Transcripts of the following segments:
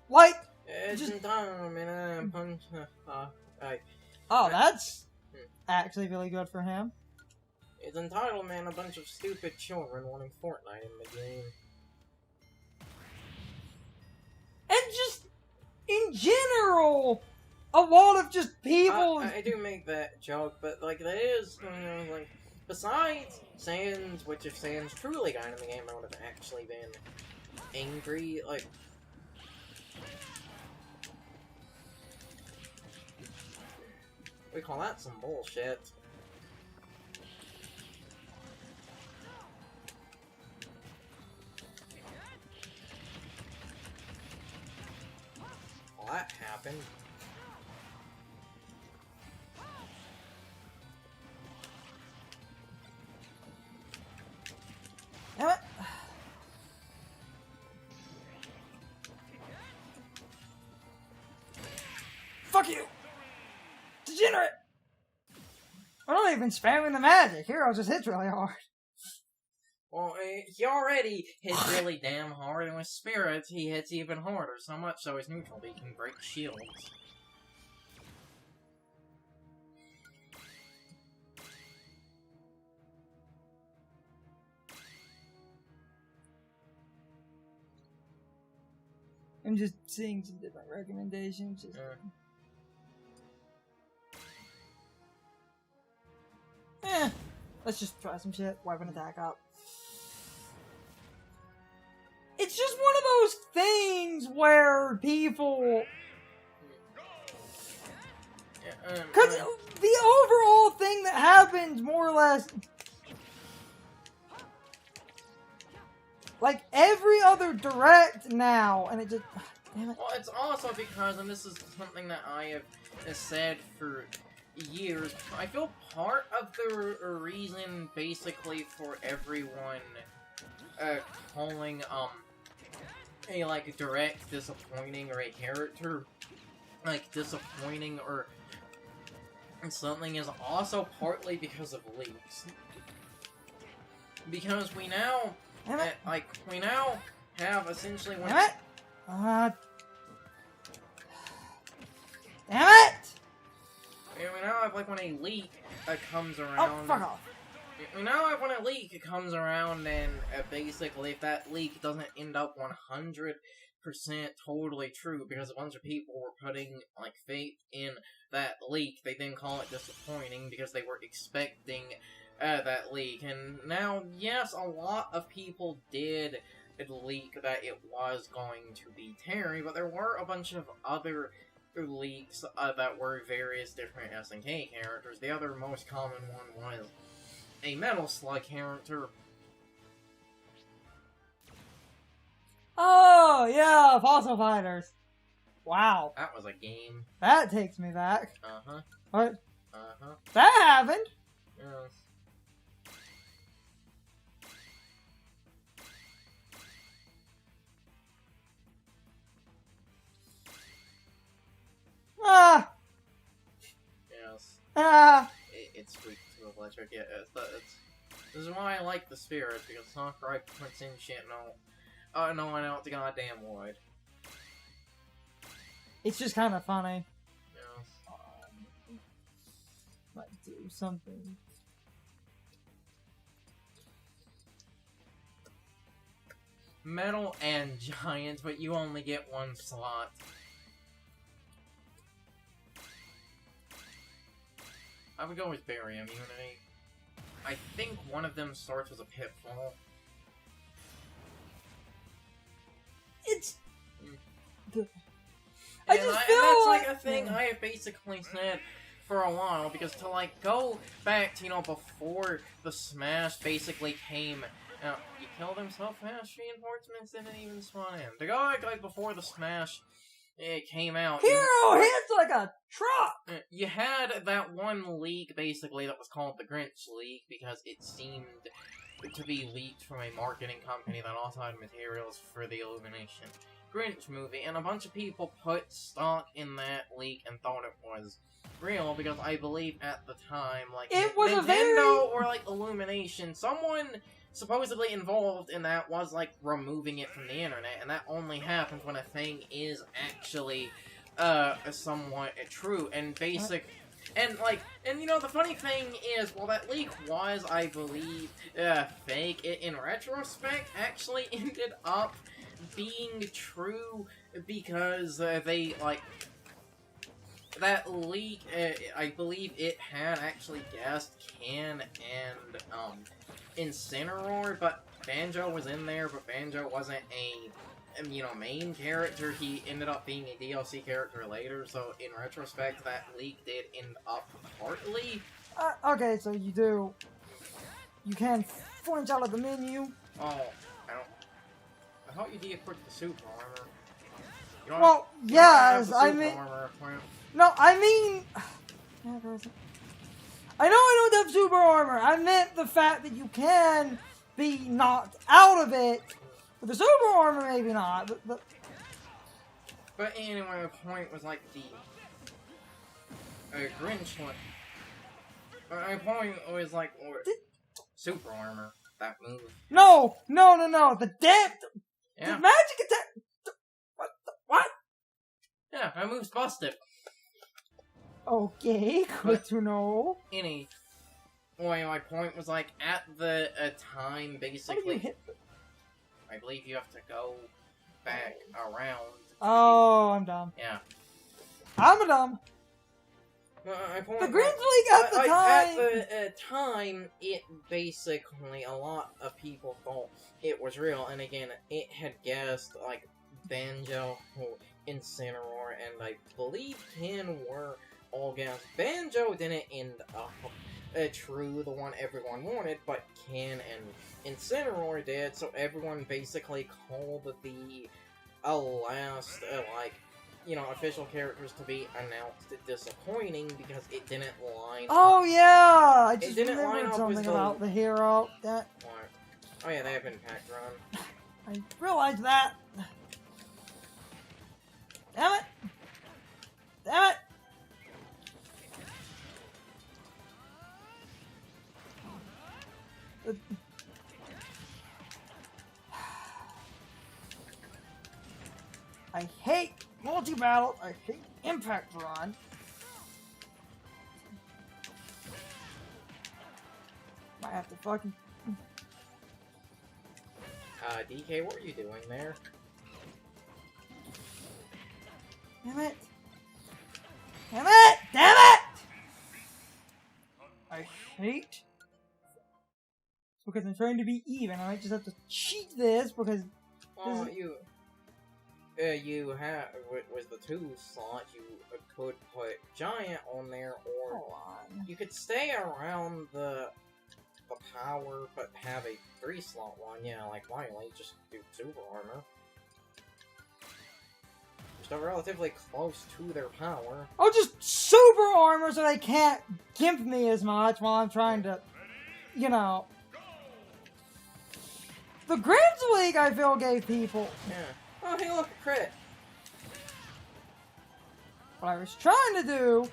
Like, It's just... punch. Oh, that's actually really good for him. It's entitled, man, a bunch of stupid children wanting Fortnite in the game. And just, in general, a lot of just people... I do make that joke, but, like, that is, like, besides Sans, which if Sans truly got in the game, I would have actually been angry, like... We call that some bullshit. Well, that happened. Damn it. Fuck you! Degenerate! I'm not even spamming the magic. Hero just hits really hard. Well, he already hits really damn hard, and with Spirits, he hits even harder, so much so his neutral beat can break shields. I'm just seeing some different recommendations. Just... let's just try some shit. Weapon attack up. It's just one of those things where people... Because the overall thing that happens, more or less... Like, every other direct now, and it just... Damn it. Well, it's also because, and this is something that I have said for years, I feel part of the reason, basically, for everyone calling, a, like, direct disappointing, or a character, like, disappointing, or something, is also partly because of leaks. Because we now... we now have essentially one. Damn it! Damn it! We now have like when a leak comes around. Oh, fuck off! We now have when a leak comes around, and basically, if that leak doesn't end up 100% totally true, because a bunch of people were putting like faith in that leak, they then call it disappointing because they were expecting that leak. And now, yes, a lot of people did leak that it was going to be Terry, but there were a bunch of other leaks that were various different SNK characters. The other most common one was a Metal Slug character. Oh, yeah, Fossil Fighters. Wow. That was a game. That takes me back. Uh-huh. What? Uh-huh. That happened. Yes. Ah! Yes. Ah! It's sweet to electric. Yeah, this is why I like the Spirit, because Sakurai puts in shit no one else goddamn would. It's just kind of funny. Yes. Might do something. Metal and Giant, but you only get one slot. I would go with Barrier Immunity. I think one of them starts as a Pitfall. It's... And that's like a thing I have basically said for a while, because to like go back to, before the Smash basically came out, you killed himself, Smash reinforcements didn't even spawn in. To go like before the Smash came out, Hero hits like a truck! You had that one leak basically that was called the Grinch leak, because it seemed to be leaked from a marketing company that also had materials for the Illumination Grinch movie, and a bunch of people put stock in that leak and thought it was real, because I believe at the time, like, it was Nintendo a very... or, like, Illumination, someone supposedly involved in that was, like, removing it from the internet, and that only happens when a thing is actually, somewhat true, and basic... And, like, and, you know, the funny thing is, well, that leak was, I believe, fake. It, in retrospect, actually ended up being true because, they, like... That leak, I believe it had actually guessed Ken and, Incineroar, but Banjo was in there, but Banjo wasn't a, you know, main character. He ended up being a DLC character later, so in retrospect, that leak did end up partly. Okay, so you can flinch out of the menu. Oh, I thought you de-equipped the super armor. You don't Well, have, yes, you don't have I the super mean... armor equipped. No, I mean... I know I don't have super armor. I meant the fact that you can be knocked out of it. With the super armor, maybe not. But anyway, the point was like the Grinch one. My point was like super armor. That move. No! The depth! Yeah. The magic attack! What? Yeah, that move's busted. Okay, good to know. Anyway, my point was like at the time, How do you basically. hit I believe you have to go back around. Oh, I'm dumb. Yeah. I'm a dumb. My point The was, Grinch League at the time... At the time, it basically, a lot of people thought it was real, and again, it had guessed, like, Banjo, Incineroar, and I believe Ken were all guessed. Banjo didn't end up true, the one everyone wanted, but Ken and Incineroar did, so everyone basically called the last, like, you know, official characters to be announced disappointing because it didn't line Oh, up. yeah! I just didn't line remembered up with something the... about the hero. That What? Oh yeah, they have Impact Run. I realized that. Damn it! Damn it! I hate multi-battle. I hate Impact Run. Might have to fucking... DK, what are you doing there? Damn it! Damn it! Damn it! I hate... Because I'm trying to be even, I might just have to cheat this because... Well, you have, with the 2 slot, you could put Giant on there, or Hold on. you could stay around the power, but have a 3-slot one, yeah, like Wiley, just do super armor. Still relatively close to their power. Oh, just super armor so they can't gimp me as much while I'm trying to, you know... The Grinch League, I feel, gave people... Yeah. Oh, hey, look, a crit! What I was trying to do...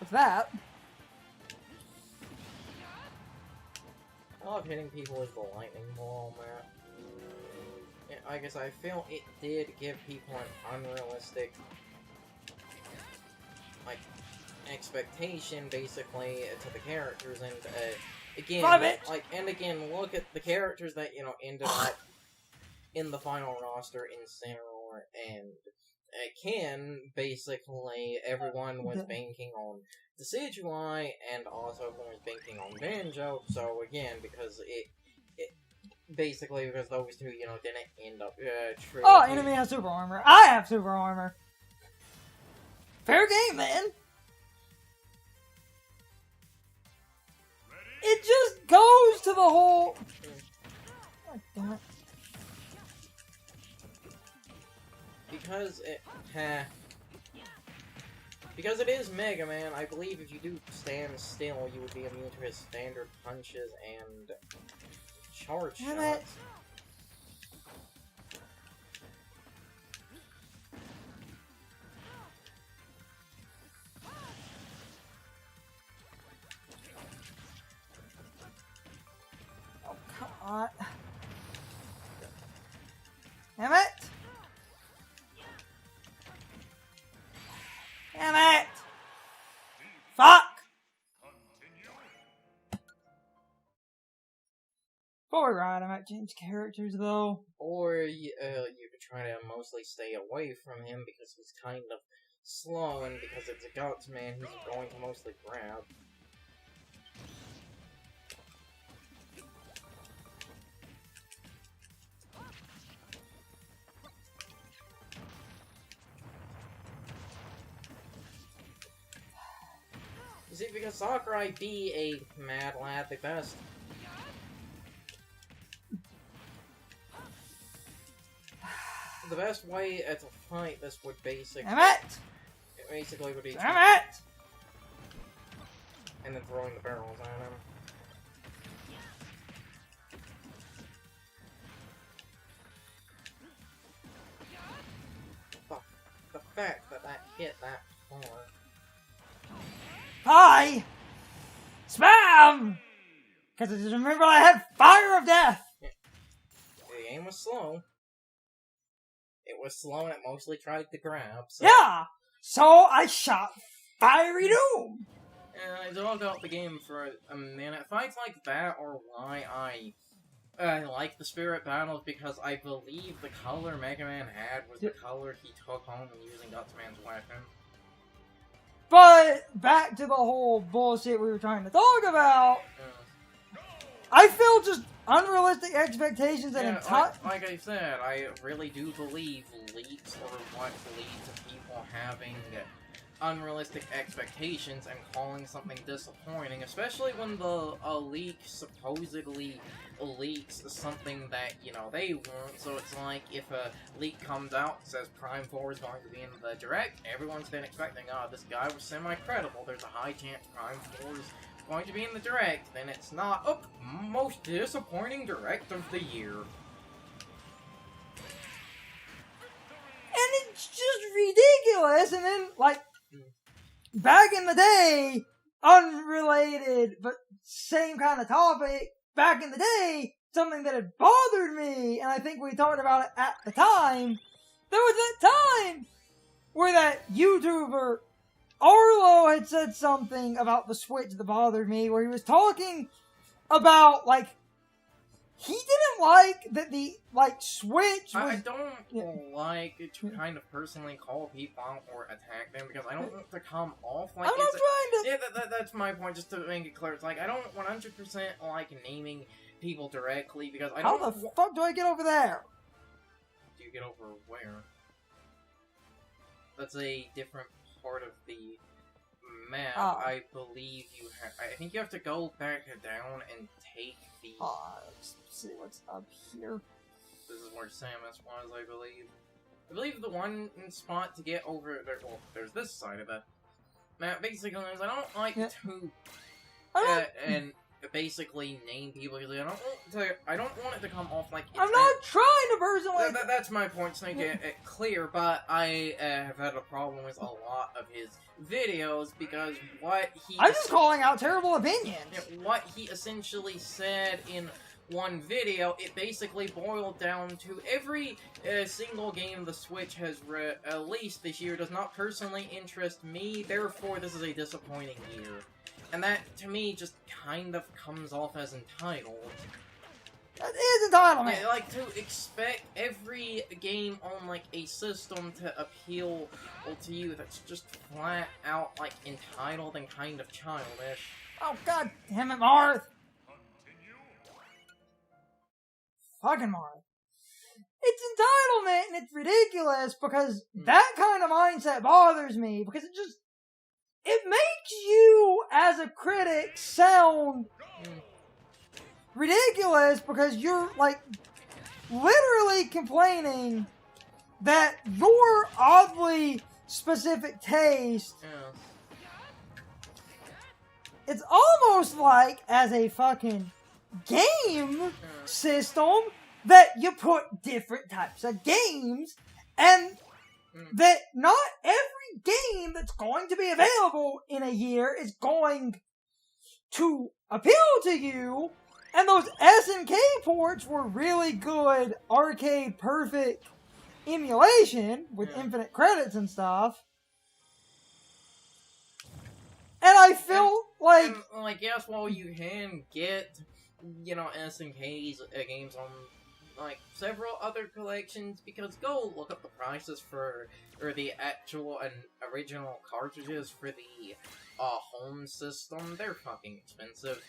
with that... I love hitting people with the lightning ball, man. Yeah, I guess I feel it did give people an unrealistic, like, expectation, basically, to the characters, and, again, look at the characters that, you know, ended up in the final roster, Incineroar and Ken. Basically, everyone was banking on Decidueye, and also everyone was banking on Banjo, so again, because basically, because those two, you know, didn't end up, true. Oh, enemy has super armor. I have super armor. Fair game, man. It just goes to the whole... God damn it. Because it is Mega Man, I believe if you do stand still, you would be immune to his standard punches and charge Damn shots. it. Alright. Damn it! Damn it! Fuck! Before we ride, I might change characters though. Or you could try to mostly stay away from him because he's kind of slow, and because it's a Guts man, he's going to mostly grab. You see, because Sakurai be a mad lad at best. The best way to fight this would basically... Damn it! It basically would be... Damn it! And then throwing the barrels at him. The fact that that hit that far... Hi! Spam! Because I just remember I had Fire of Death! Yeah. The game was slow. It was slow and it mostly tried to grab, so... Yeah! So I shot Fiery Doom! And I dug out the game for a minute. Fights like that are why I like the Spirit Battles, because I believe the color Mega Man had was the color he took home when using Gutsman's weapon. But, back to the whole bullshit we were trying to talk about, I feel just unrealistic expectations and like I said, I really do believe leaks are what lead to people having unrealistic expectations and calling something disappointing, especially when a leak supposedly leaks something that, you know, they want. So it's like, if a leak comes out and says Prime 4 is going to be in the Direct, everyone's been expecting, oh, this guy was semi-credible, there's a high chance Prime 4 is going to be in the Direct, then it's not, oh, most disappointing Direct of the year. And it's just ridiculous, and then, like, back in the day, unrelated, but same kind of topic, back in the day, something that had bothered me, and I think we talked about it at the time, there was that time where that YouTuber, Arlo, had said something about the Switch that bothered me, where he was talking about, like, he didn't like that the, like, Switch was... I don't like to kind of personally call people out or attack them, because I don't want to come off like I'm not trying to... Yeah, that's my point, just to make it clear. It's like, I don't 100% like naming people directly, because I don't... How the fuck do I get over there? Do you get over where? That's a different part of the map. Oh. I believe you have... I think you have to go back down and take the... Let's see what's up here. This is where Samus was, I believe. I believe the one spot to get over there... Well, there's this side of the map. Basically, I don't like to... and basically name people, because I don't want it to come off like... I'm not trying to personally... That's my point, to make it clear, but I have had a problem with a lot of his videos, because what he... I'm just calling out terrible opinions! What he essentially said in one video, it basically boiled down to every single game the Switch has released this year does not personally interest me, therefore this is a disappointing year. And that, to me, just kind of comes off as entitled. That is entitlement! Yeah, like, to expect every game on, like, a system to appeal to you, that's just flat out, like, entitled and kind of childish. Oh, god damn it, Marth! Fucking Marth. It's entitlement, and it's ridiculous, because that kind of mindset bothers me, because it makes you, as a critic, sound ridiculous, because you're, like, literally complaining that your oddly specific taste, it's almost like, as a fucking game system, that you put different types of games, and that not every game that's going to be available in a year is going to appeal to you, And those SNK ports were really good arcade perfect emulation with infinite credits and stuff. And I feel like... And, like, yes, while you can get, you know, SNK's games on, like, several other collections, because go look up the prices for the actual and original cartridges for the home system. They're fucking expensive.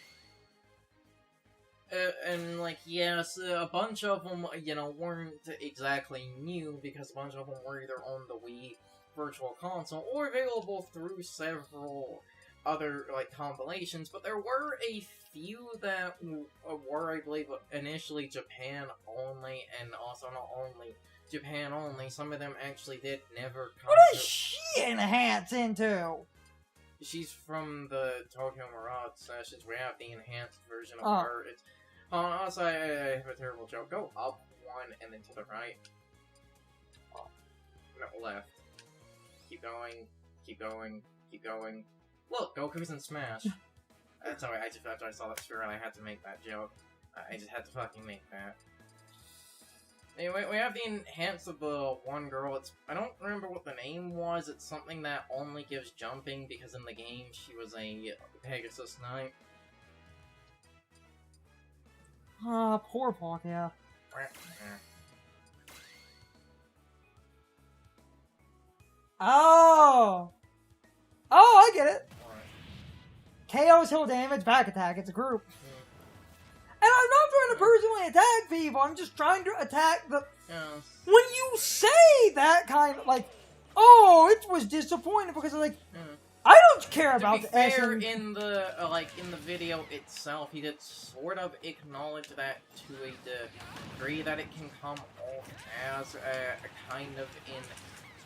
And, like, yes, a bunch of them, you know, weren't exactly new, because a bunch of them were either on the Wii Virtual Console or available through several other, like, compilations, but there were a few that were, I believe, initially Japan only, and also not only Japan only, some of them actually did never come What is she enhance into? She's from the Tokyo Mirage sessions. We have the enhanced version of her. It's, also, I have a terrible joke. Go up one and then to the right. No, left. Keep going. Keep going. Keep going. Look, Goku's in Smash. Sorry, after I saw that screen, I had to make that joke. I just had to fucking make that. Anyway, we have the enhance of the one girl. I don't remember what the name was. It's something that only gives jumping, because in the game she was a Pegasus Knight. Poor Palkia. Oh! Oh, I get it! KO's heal damage, back attack, it's a group. And I'm not trying to personally attack people, I'm just trying to attack the... When you say that kind of, like, oh, it was disappointing because, like, I don't care about the fair, in the, in the video itself, he did sort of acknowledge that to a degree, that it can come off as a kind of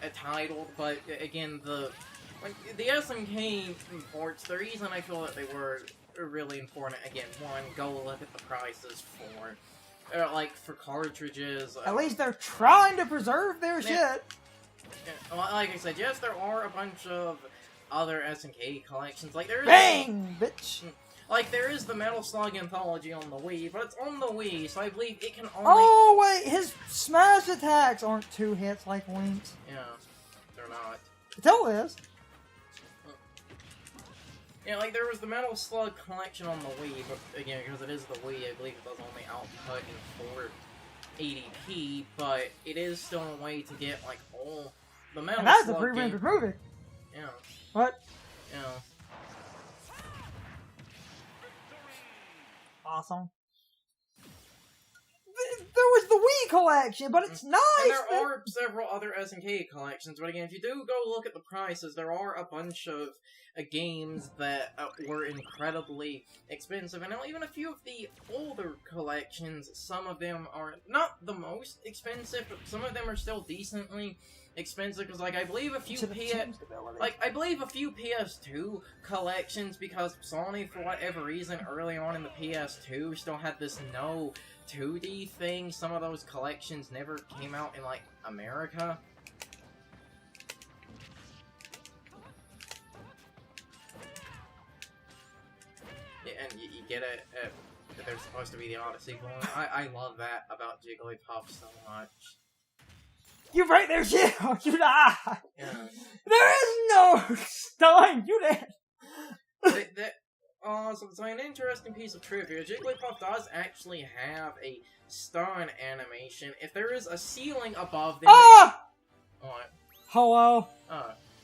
entitled, but again, the SNK ports, the reason I feel that they were really important, again, one, go look at the prices for, for cartridges. At least they're trying to preserve their shit. Like I said, yes, there are a bunch of other SNK collections. Like, there is... Bang, bitch! Like, there is the Metal Slug Anthology on the Wii, but it's on the Wii, so I believe it can only... Oh, wait, his smash attacks aren't 2 hits like Link's. Yeah, they're not. It still is. Yeah, like, there was the Metal Slug collection on the Wii, but again, because it is the Wii, I believe it does only output in 480p, but it is still a way to get, like, all the Metal Slug. And that's a pre-rendered movie. Yeah. What? Yeah. Awesome. There was the Wii collection, but it's nice! And there are several other SNK collections, but again, if you do go look at the prices, there are a bunch of games that were incredibly expensive, and even a few of the older collections, some of them are not the most expensive, but some of them are still decently expensive, because, like, I believe a few PS2 collections, because Sony, for whatever reason, early on in the PS2, still had this no 2D thing. Some of those collections never came out in, like, America. Yeah, and you get it, there's supposed to be the Odyssey going. I love that about Jigglypuff so much. You're right there, shit! You die! Yeah. There is no stun! You dead! So an interesting piece of trivia. Jigglypuff does actually have a stun animation. If there is a ceiling above them... Ah! What? Hello?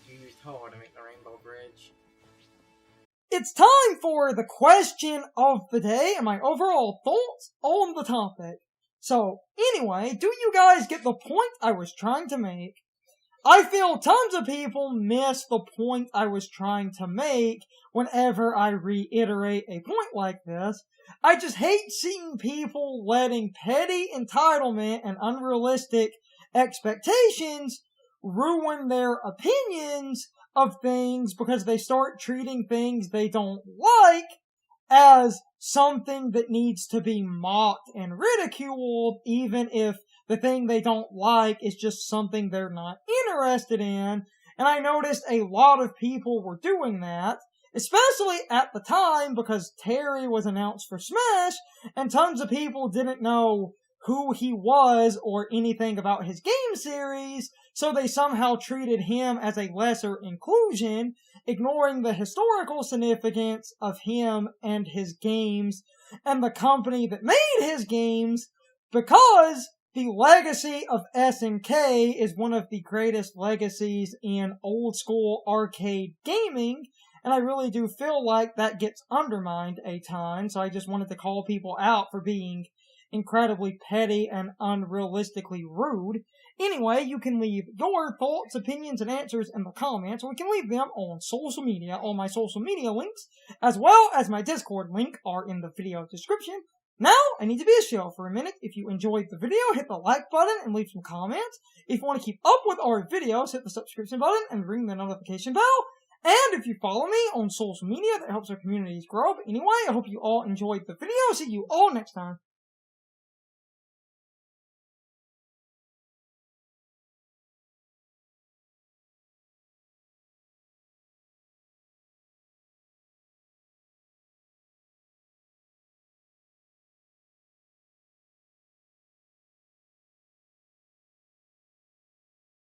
You used Hello to make the Rainbow Bridge. It's time for the question of the day and my overall thoughts on the topic. So, anyway, do you guys get the point I was trying to make? I feel tons of people miss the point I was trying to make whenever I reiterate a point like this. I just hate seeing people letting petty entitlement and unrealistic expectations ruin their opinions of things because they start treating things they don't like as something that needs to be mocked and ridiculed, even if the thing they don't like is just something they're not interested in. And I noticed a lot of people were doing that. especially at the time because Terry was announced for Smash, and tons of people didn't know who he was or anything about his game series, so they somehow treated him as a lesser inclusion, ignoring the historical significance of him and his games and the company that made his games, because the legacy of SNK is one of the greatest legacies in old school arcade gaming, and I really do feel like that gets undermined a ton, so I just wanted to call people out for being incredibly petty and unrealistically rude. Anyway, you can leave your thoughts, opinions, and answers in the comments, or we can leave them on social media. All my social media links, as well as my Discord link, are in the video description. Now, I need to be a show for a minute. If you enjoyed the video, hit the like button and leave some comments. If you want to keep up with our videos, hit the subscription button and ring the notification bell. And if you follow me on social media, that helps our communities grow. But anyway, I hope you all enjoyed the video. See you all next time.